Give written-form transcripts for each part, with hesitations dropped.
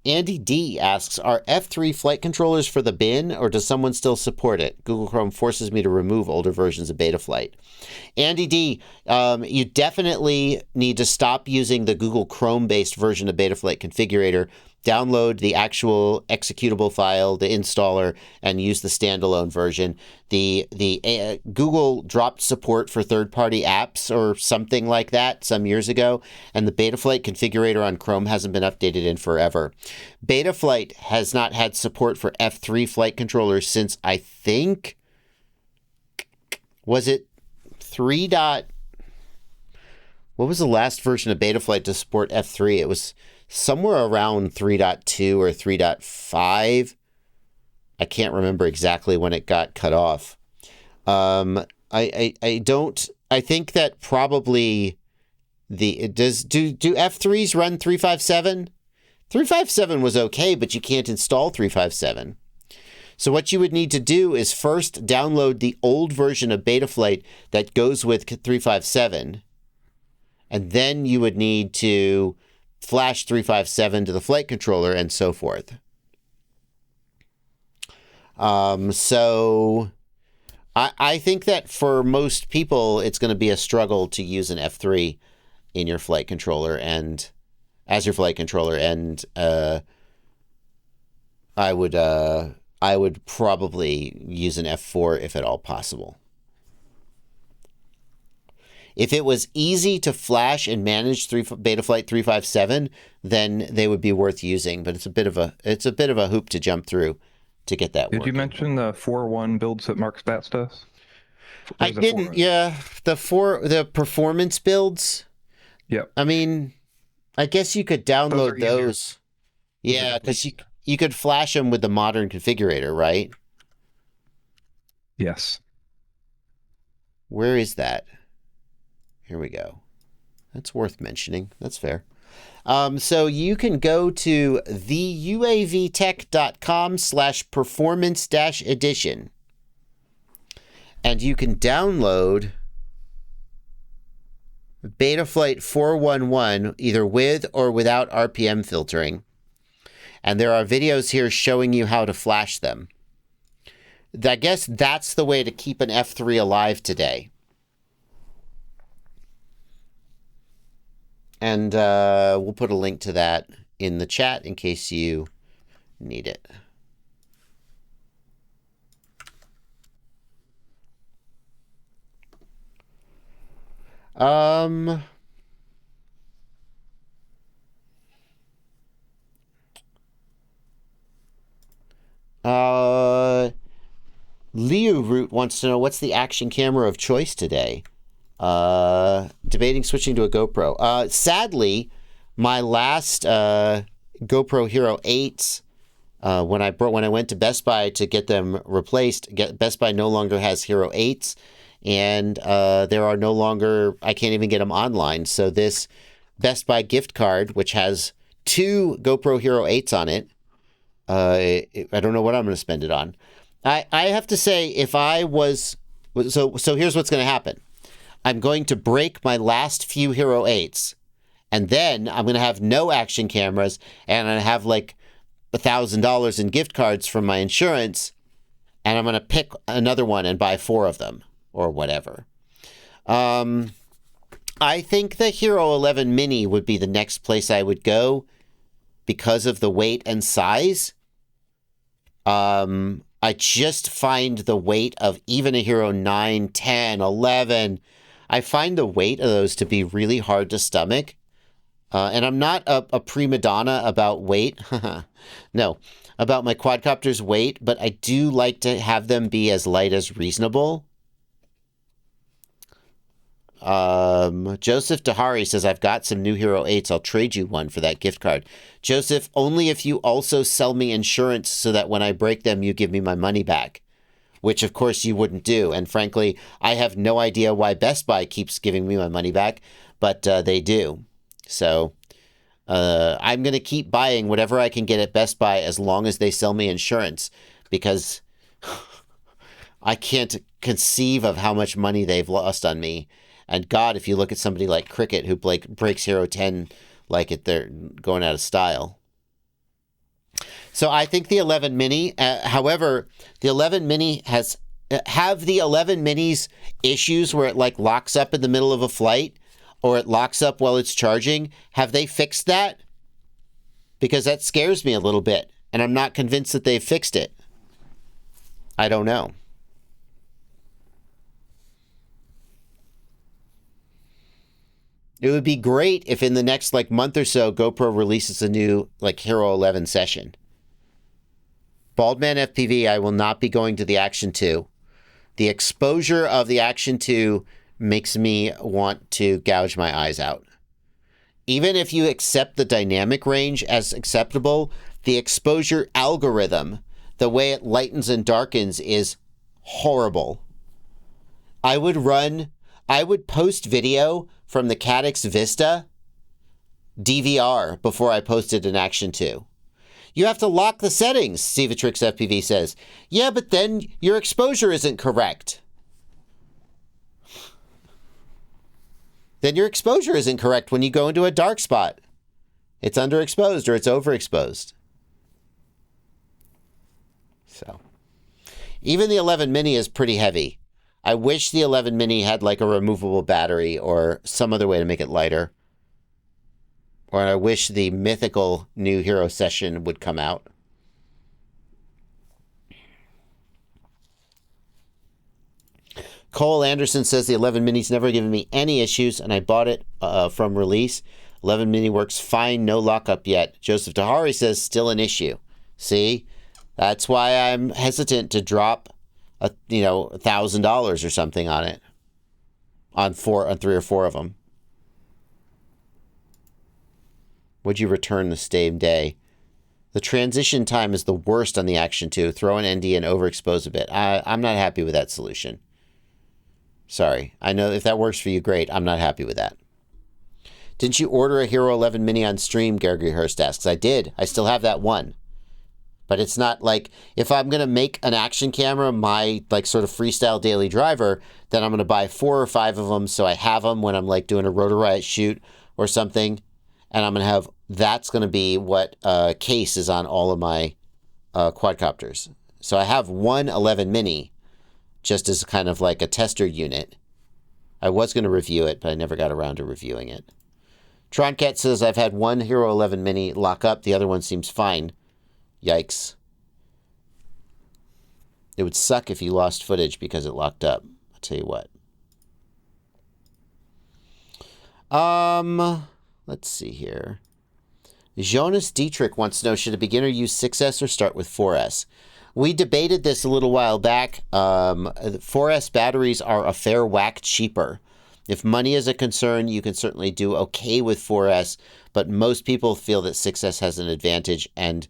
Andy D asks, are F3 flight controllers for the bin, or does someone still support it? Google Chrome forces me to remove older versions of Betaflight. Andy D, you definitely need to stop using the Google Chrome-based version of Betaflight Configurator. Download the actual executable file, the installer, and use the standalone version. The Google dropped support for third-party apps or something like that some years ago, and the Betaflight configurator on Chrome hasn't been updated in forever. Betaflight has not had support for F3 flight controllers since, I think, was it 3. What was the last version of Betaflight to support F3? It was somewhere around 3.2 or 3.5. I can't remember exactly when it got cut off. I think that probably do F3s run 357? 357 was okay, but you can't install 357. So what you would need to do is first download the old version of Betaflight that goes with 357. And then you would need to flash 357 to the flight controller and so forth. So I think that for most people, it's going to be a struggle to use an F3 in your flight controller and as your flight controller. And I would probably use an F4 if at all possible. If it was easy to flash and manage Betaflight 357, then they would be worth using. But it's a bit of a hoop to jump through to get that working. Did you mention the 4.1 builds that Mark Spatz does? I didn't. Yeah, the performance builds. Yep. I mean, I guess you could download those. Yeah, because you could flash them with the modern configurator, right? Yes. Where is that? Here we go. That's worth mentioning. That's fair. So you can go to theuavtech.com/performance-edition. And you can download Betaflight 411 either with or without RPM filtering. And there are videos here showing you how to flash them. I guess that's the way to keep an F3 alive today. And we'll put a link to that in the chat in case you need it. Liu Root wants to know, what's the action camera of choice today? Debating switching to a GoPro. Sadly, my last GoPro Hero 8s, when I went to Best Buy to get them replaced, Best Buy no longer has Hero 8s, and there are no longer, I can't even get them online. So this Best Buy gift card, which has 2 GoPro Hero 8s on it, I don't know what I'm going to spend it on. I have to say, if I was, so here's what's going to happen. I'm going to break my last few Hero 8s, and then I'm going to have no action cameras, and I have like $1,000 in gift cards from my insurance, and I'm going to pick another one and buy 4 of them, or whatever. I think the Hero 11 Mini would be the next place I would go because of the weight and size. I just find the weight of even a Hero 9, 10, 11... I find the weight of those to be really hard to stomach. And I'm not a prima donna about weight. No, about my quadcopter's weight, but I do like to have them be as light as reasonable. Joseph Dahari says, I've got some new Hero 8s. I'll trade you one for that gift card. Joseph, only if you also sell me insurance so that when I break them, you give me my money back. Which, of course, you wouldn't do. And frankly, I have no idea why Best Buy keeps giving me my money back, but they do. So I'm going to keep buying whatever I can get at Best Buy as long as they sell me insurance, because I can't conceive of how much money they've lost on me. And God, if you look at somebody like Cricket, who breaks Hero 10 like they're going out of style. So I think the 11 mini, however, the 11 mini have the 11 minis issues where it like locks up in the middle of a flight or it locks up while it's charging. Have they fixed that? Because that scares me a little bit, and I'm not convinced that they've fixed it. I don't know. It would be great if in the next like month or so, GoPro releases a new like Hero 11 session. Baldman FPV, I will not be going to the Action 2. The exposure of the Action 2 makes me want to gouge my eyes out. Even if you accept the dynamic range as acceptable, the exposure algorithm, the way it lightens and darkens, is horrible. I would post video from the Caddx Vista DVR before I posted an Action 2. You have to lock the settings, Stevatrix FPV says. Yeah, but then your exposure isn't correct. Then your exposure isn't correct when you go into a dark spot. It's underexposed or it's overexposed. So, even the 11 mini is pretty heavy. I wish the 11 mini had like a removable battery or some other way to make it lighter. Or I wish the mythical new Hero session would come out. Cole Anderson says the 11 mini's never given me any issues, and I bought it from release. 11 mini works fine, no lockup yet. Joseph Dahari says still an issue. See, that's why I'm hesitant to drop $1,000 or something on it, on 3 or 4 of them. Would you return the same day? The transition time is the worst on the Action 2. Throw an ND and overexpose a bit. I'm not happy with that solution. Sorry. I know if that works for you, great. I'm not happy with that. Didn't you order a Hero 11 mini on stream, Gregory Hurst asks. I did. I still have that one. But it's not like, if I'm going to make an action camera my like sort of freestyle daily driver, then I'm going to buy 4 or 5 of them so I have them when I'm like doing a Rotor Riot shoot or something. And I'm going to have, that's going to be what case is on all of my quadcopters. So I have one 11 mini just as kind of like a tester unit. I was going to review it, but I never got around to reviewing it. Troncat says, I've had one Hero 11 mini lock up. The other one seems fine. Yikes. It would suck if you lost footage because it locked up. I'll tell you what. Let's see here. Jonas Dietrich wants to know, should a beginner use 6S or start with 4S? We debated this a little while back. 4S batteries are a fair whack cheaper. If money is a concern, you can certainly do okay with 4S, but most people feel that 6S has an advantage, and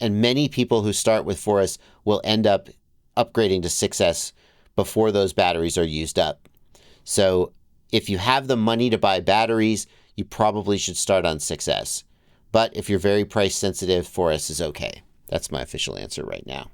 many people who start with 4S will end up upgrading to 6S before those batteries are used up. So if you have the money to buy batteries, you probably should start on 6S. But if you're very price sensitive, 4S is okay. That's my official answer right now.